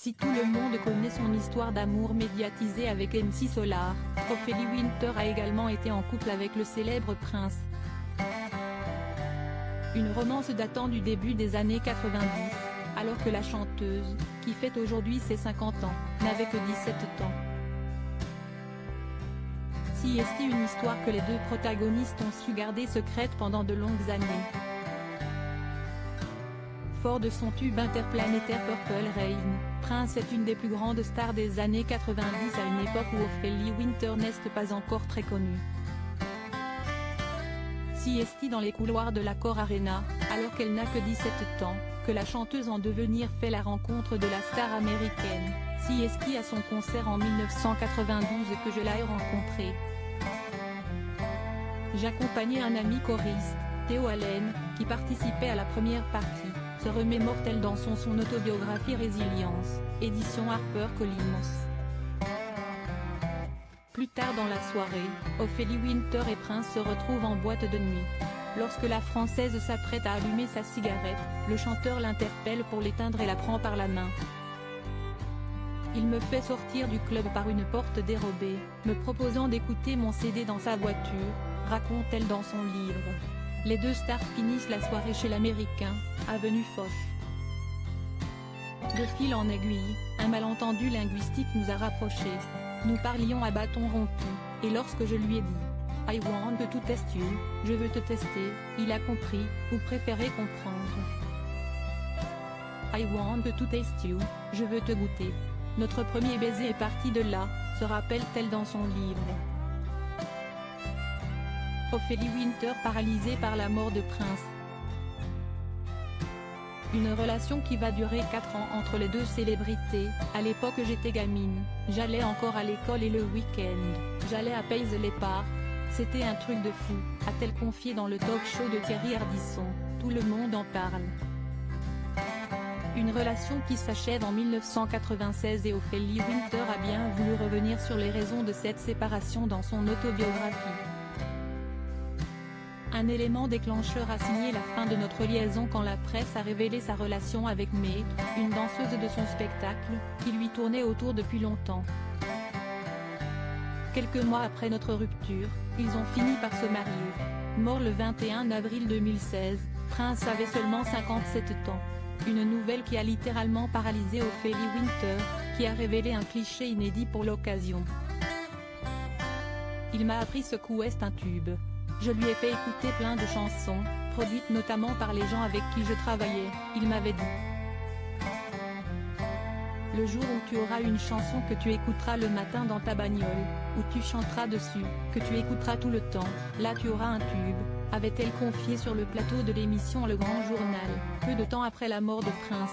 Si tout le monde connaît son histoire d'amour médiatisée avec MC Solar, Ophélie Winter a également été en couple avec le célèbre Prince. Une romance datant du début des années 90, alors que la chanteuse, qui fête aujourd'hui ses 50 ans, n'avait que 17 ans. Si est-il une histoire que les deux protagonistes ont su garder secrète pendant de longues années. Fort de son tube interplanétaire Purple Rain, Prince est une des plus grandes stars des années 90 à une époque où Ophélie Winter n'est pas encore très connue. Si est-il dans les couloirs de l'Accor Arena, alors qu'elle n'a que 17 ans, que la chanteuse en devenir fait la rencontre de la star américaine. Si est-il à son concert en 1992 que je l'ai rencontré. J'accompagnais un ami choriste, Théo Allen, qui participait à la première partie, se remémore-t-elle dans son autobiographie Résilience, édition HarperCollins. Plus tard dans la soirée, Ophélie Winter et Prince se retrouvent en boîte de nuit. Lorsque la Française s'apprête à allumer sa cigarette, le chanteur l'interpelle pour l'éteindre et la prend par la main. Il me fait sortir du club par une porte dérobée, me proposant d'écouter mon CD dans sa voiture, raconte-t-elle dans son livre. Les deux stars finissent la soirée chez l'Américain, avenue Foch. De fil en aiguille, un malentendu linguistique nous a rapprochés. Nous parlions à bâton rompu, et lorsque je lui ai dit « I want to test you », je veux te tester, il a compris, ou préféré comprendre. « I want to taste you », je veux te goûter. Notre premier baiser est parti de là, se rappelle-t-elle dans son livre. Ophélie Winter paralysée par la mort de Prince. Une relation qui va durer 4 ans entre les deux célébrités. À l'époque j'étais gamine, j'allais encore à l'école et le week-end, j'allais à Paisley Park. C'était un truc de fou, a-t-elle confié dans le talk show de Thierry Ardisson. Tout le monde en parle. Une relation qui s'achève en 1996 et Ophélie Winter a bien voulu revenir sur les raisons de cette séparation dans son autobiographie. Un élément déclencheur a signé la fin de notre liaison quand la presse a révélé sa relation avec Meg, une danseuse de son spectacle, qui lui tournait autour depuis longtemps. Quelques mois après notre rupture, ils ont fini par se marier. Mort le 21 avril 2016, Prince avait seulement 57 ans. Une nouvelle qui a littéralement paralysé Ophélie Winter, qui a révélé un cliché inédit pour l'occasion. Il m'a appris ce qu'est un tube. Je lui ai fait écouter plein de chansons, produites notamment par les gens avec qui je travaillais. Il m'avait dit: le jour où tu auras une chanson que tu écouteras le matin dans ta bagnole, où tu chanteras dessus, que tu écouteras tout le temps, là tu auras un tube, avait-elle confié sur le plateau de l'émission Le Grand Journal, peu de temps après la mort de Prince.